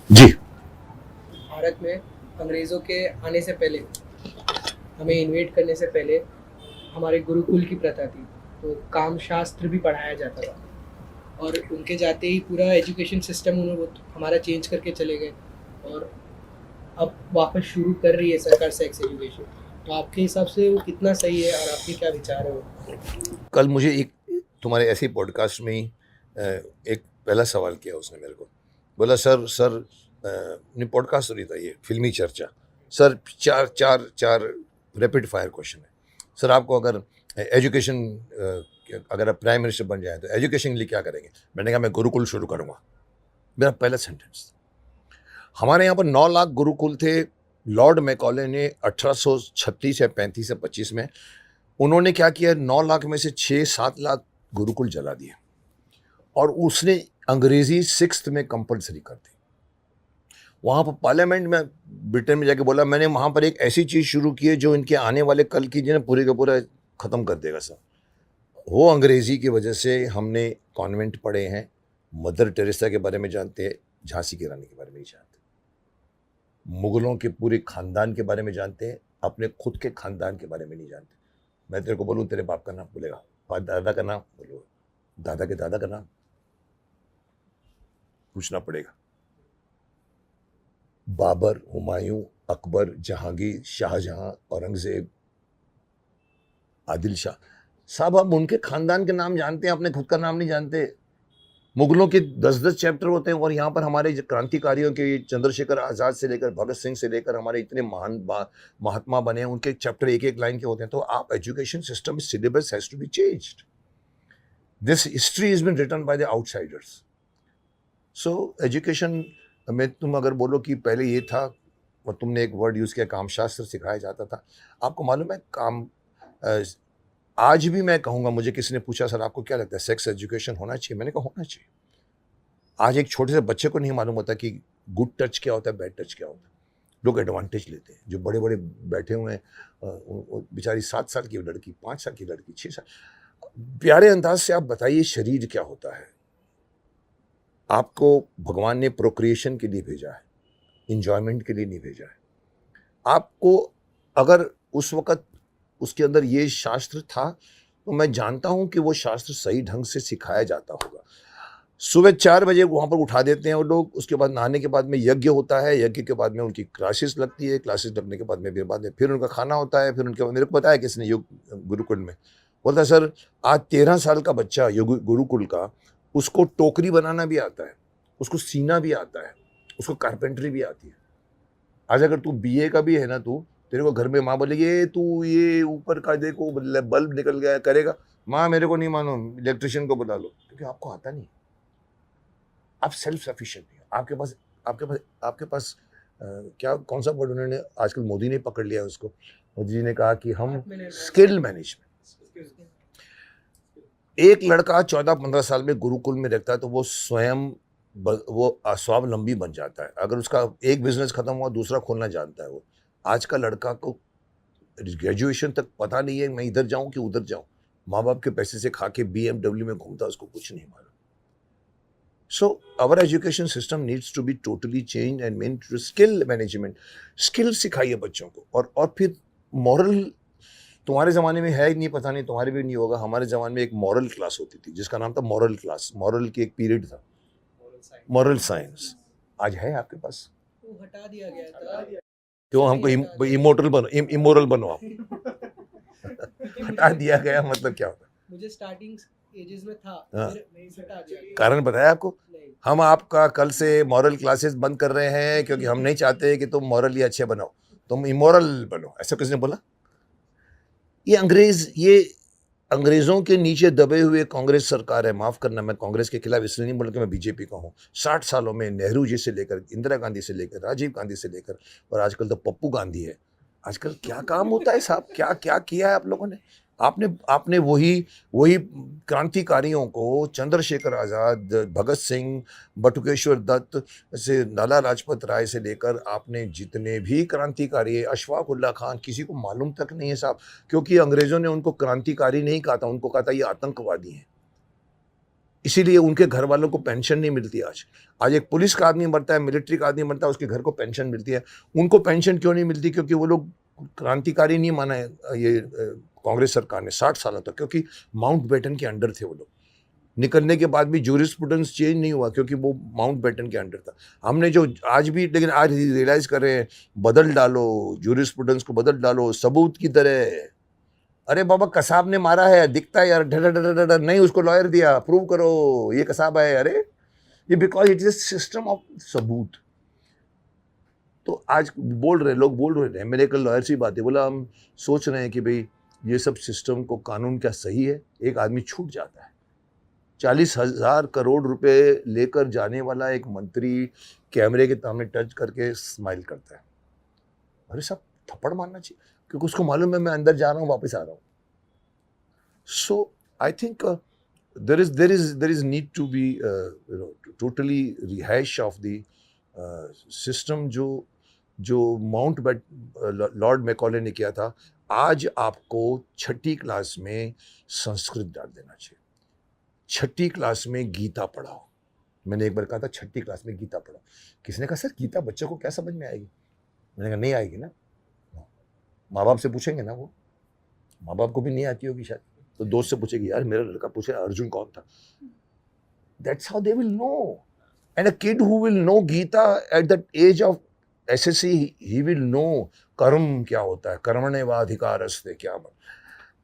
जी। भारत में अंग्रेज़ों के आने से पहले, हमें इन्वेट करने से पहले हमारे गुरुकुल की प्रथा थी। तो काम शास्त्र भी पढ़ाया जाता था और उनके जाते ही पूरा एजुकेशन सिस्टम उन्होंने हमारा चेंज करके चले गए और अब वापस शुरू कर रही है सरकार सेक्स एजुकेशन। तो आपके हिसाब से वो कितना सही है और आपके क्या विचार है वो? कल मुझे एक तुम्हारे ऐसे ही पॉडकास्ट में ही एक पहला सवाल किया उसने मेरे को। बोला सर नहीं, पॉडकास्ट सुनी था ये फिल्मी चर्चा। सर चार चार चार रैपिड फायर क्वेश्चन है। सर आपको अगर एजुकेशन अगर आप प्राइम मिनिस्टर बन जाए तो एजुकेशन के लिए क्या करेंगे? मैंने कहा मैं गुरुकुल शुरू करूँगा। मेरा पहला सेंटेंस। हमारे यहाँ पर 9 लाख गुरुकुल थे। लॉर्ड मैकॉले ने 1836 या 35 या 25 में उन्होंने क्या किया, 9 लाख में से 6-7 लाख गुरुकुल जला दिए और उसने अंग्रेजी 6th में कंपलसरी कर दी। वहां पर पार्लियामेंट में ब्रिटेन में जाके बोला मैंने वहां पर एक ऐसी चीज शुरू की है जो इनके आने वाले कल की जिन्हें पूरे का पूरा खत्म कर देगा सर। वो अंग्रेजी की वजह से हमने कॉन्वेंट पढ़े हैं, मदर टेरेसा के बारे में जानते हैं, झांसी की रानी के बारे में नहीं जानते, मुगलों के पूरे खानदान के बारे में जानते हैं, अपने खुद के खानदान के बारे में नहीं जानते। मैं तेरे को बोलूं तेरे बाप का नाम बोलेगा, दादा का नाम बोलो, दादा के दादा का नाम पूछना पड़ेगा। बाबर, हुमायूं, अकबर, जहांगीर, शाहजहां, औरंगजेब, आदिल शाह, साहब हम उनके खानदान के नाम जानते हैं, अपने खुद का नाम नहीं जानते। मुगलों के 10-10 चैप्टर होते हैं और यहाँ पर हमारे क्रांतिकारियों के चंद्रशेखर आजाद से लेकर भगत सिंह से लेकर हमारे इतने महान महात्मा बने हैं, उनके चैप्टर एक एक लाइन के होते हैं। तो आप education system syllabus has to be changed. This history is been written by the outsiders. So education में तुम अगर बोलो कि पहले ये था और तुमने एक वर्ड यूज किया कामशास्त्र सिखाया जाता था, आपको मालूम है काम आज भी मैं कहूंगा, मुझे किसी ने पूछा सर आपको क्या लगता है सेक्स एजुकेशन होना चाहिए, मैंने कहा होना चाहिए। आज एक छोटे से बच्चे को नहीं मालूम होता कि गुड टच क्या होता है, बैड टच क्या होता है। लोग एडवांटेज लेते हैं, जो बड़े बड़े बैठे हुए हैं, बेचारी 7 साल की लड़की, 5 साल की लड़की, 6 साल, प्यारे अंदाज से आप बताइए शरीर क्या होता है। आपको भगवान ने प्रोक्रिएशन के लिए भेजा है, इंजॉयमेंट के लिए नहीं भेजा है। आपको अगर उस वक्त उसके अंदर ये शास्त्र था तो मैं जानता हूं कि वो शास्त्र सही ढंग से सिखाया जाता होगा। सुबह 4 बजे वहां पर उठा देते हैं वो लोग, उसके बाद नहाने के बाद में यज्ञ होता है, यज्ञ के बाद में उनकी क्लासेस लगती है, क्लासेस लगने के बाद में फिर उनका खाना होता है, फिर उनके बाद मेरे को बताया किसने योग गुरुकुल में, बोलता है सर आज 13 साल का बच्चा गुरुकुल का, उसको टोकरी बनाना भी आता है, उसको सीना भी आता है, उसको कारपेंटरी भी आती है। आज अगर तू बीए का भी है ना, तू तेरे को घर में माँ बोलेगी ये तू ये ऊपर का देखो बल्ब निकल गया करेगा, माँ मेरे को नहीं मानो इलेक्ट्रिशियन को बुला लो, क्योंकि आपको आता नहीं। आप सेल्फ सफिशिएंट नहीं हो, आपके पास क्या कौन सा वर्ड उन्होंने आजकल मोदी ने पकड़ लिया है उसको, मोदी जी ने कहा कि हम स्किल मैनेजमेंट। एक लड़का 14-15 साल में गुरुकुल में रहता है तो वो स्वयं वो स्वावलंबी बन जाता है। अगर उसका एक बिजनेस खत्म हुआ दूसरा खोलना जानता है वो। आज का लड़का को ग्रेजुएशन तक पता नहीं है मैं इधर जाऊं कि उधर जाऊं, माँ बाप के पैसे से खा के BMW में घूमता, उसको कुछ नहीं मालूम। So our education system needs to be totally changed and meant to skill management. Skill सिखाइए बच्चों को और फिर मॉरल, तुम्हारे ज़माने में है ही नहीं, पता नहीं तुम्हारे भी नहीं होगा, हमारे ज़माने में एक मॉरल क्लास होती थी जिसका नाम था मॉरल क्लास, मॉरल की एक पीरियड था, मॉरल साइंस। आज है आपके पास? वो हटा दिया गया था। क्यों हमको इमोरल बनो, इमोरल बनो आप हटा दिया गया मतलब क्या होता? मुझे स्टार्टिंग एजेस में था, हाँ। फिर हटा दिया गया। कारण बताया आपको? नहीं। हम आपका कल से मॉरल क्लासेस बंद कर रहे हैं क्योंकि हम नहीं चाहते कि तुम मॉरली अच्छे बनो, तुम इमोरल बनो, ऐसा किसने बोला? ये अंग्रेजों के नीचे दबे हुए कांग्रेस सरकार है। माफ करना, मैं कांग्रेस के खिलाफ इसलिए नहीं बोल कि मैं बीजेपी का हूँ। 60 सालों में नेहरू जी से लेकर, इंदिरा गांधी से लेकर, राजीव गांधी से लेकर और आजकल तो पप्पू गांधी है। आजकल क्या काम होता है साहब, क्या क्या किया है आप लोगों ने? आपने वही वही क्रांतिकारियों को, चंद्रशेखर आजाद, भगत सिंह, बटुकेश्वर दत्त से लाला लाजपत राय से लेकर आपने जितने भी क्रांतिकारी, अशफाक उल्ला खान, किसी को मालूम तक नहीं है साहब, क्योंकि अंग्रेजों ने उनको क्रांतिकारी नहीं कहा था, उनको कहा था ये आतंकवादी हैं। इसीलिए उनके घर वालों को पेंशन नहीं मिलती आज। आज एक पुलिस का आदमी मरता है, मिलिट्री का आदमी मरता है, उसके घर को पेंशन मिलती है। उनको पेंशन क्यों नहीं मिलती? क्योंकि वो लोग क्रांतिकारी नहीं माना है ये कांग्रेस सरकार ने 60 सालों तक, क्योंकि माउंटबेटन के अंडर थे वो लोग। निकलने के बाद भी जूरिस्प्रूडेंस चेंज नहीं हुआ क्योंकि वो माउंटबेटन के अंडर था। हमने जो आज भी, लेकिन आज रियलाइज कर रहे हैं, बदल डालो जूरिस्प्रूडेंस को, बदल डालो सबूत की तरह। अरे बाबा कसाब ने मारा है, दिखता है यार, डर डर डर डर, नहीं उसको लॉयर दिया, प्रूव करो ये कसाब है। अरे ये because it is system of सबूत। तो आज लोग बोल रहे हैं, मेरे कल लॉयर से बात है, बोला हम सोच रहे हैं कि भाई ये सब सिस्टम को कानून क्या सही है? एक आदमी छूट जाता है, 40,000 करोड़ रुपए लेकर जाने वाला एक मंत्री कैमरे के सामने टच करके स्माइल करता है। अरे साहब थप्पड़ मारना चाहिए, क्योंकि उसको मालूम है मैं अंदर जा रहा हूँ, वापस आ रहा हूँ। So I think there is need to be totally rehash of the system जो लॉर्ड मैकॉले ने किया था। आज आपको 6ठी क्लास में संस्कृत डाल देना चाहिए, 6ठी क्लास में गीता पढ़ाओ। मैंने एक बार कहा था 6ठी क्लास में गीता पढ़ाओ। किसने कहा सर गीता बच्चों को क्या समझ में आएगी? मैंने कहा नहीं आएगी ना, माँ बाप से पूछेंगे ना, वो माँ बाप को भी नहीं आती होगी शायद, तो दोस्त से पूछेगी, यार मेरा लड़का पूछे अर्जुन कौन था। That's how they will know. And a kid who will know Gita at the age of SSC, he will know कर्म क्या होता है, कर्मण्येवाधिकारस्ते क्या।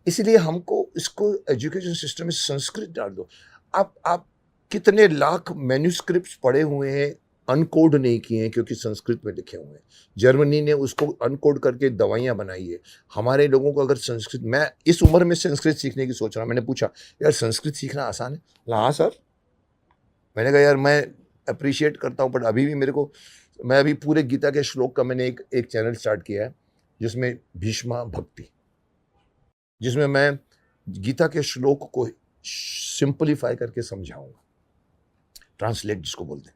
इसलिए हमको इसको एजुकेशन सिस्टम में संस्कृत डाल दो। आप कितने लाख मैन्यूस्क्रिप्ट्स पढ़े हुए हैं, अनकोड नहीं किए हैं क्योंकि संस्कृत में लिखे हुए हैं। जर्मनी ने उसको अनकोड करके दवाइयाँ बनाई है। हमारे लोगों को अगर संस्कृत, मैं इस उम्र में संस्कृत सीखने की सोच रहा हूँ। मैंने पूछा यार संस्कृत सीखना आसान है? हाँ सर। मैंने कहा यार मैं अप्रिशिएट करता हूँ, बट अभी भी मेरे को, मैं अभी पूरे गीता के श्लोक का मैंने एक चैनल स्टार्ट किया है जिसमें भीष्मा भक्ति, जिसमें मैं गीता के श्लोक को सिंपलीफाई करके समझाऊंगा, ट्रांसलेट जिसको बोलते हैं।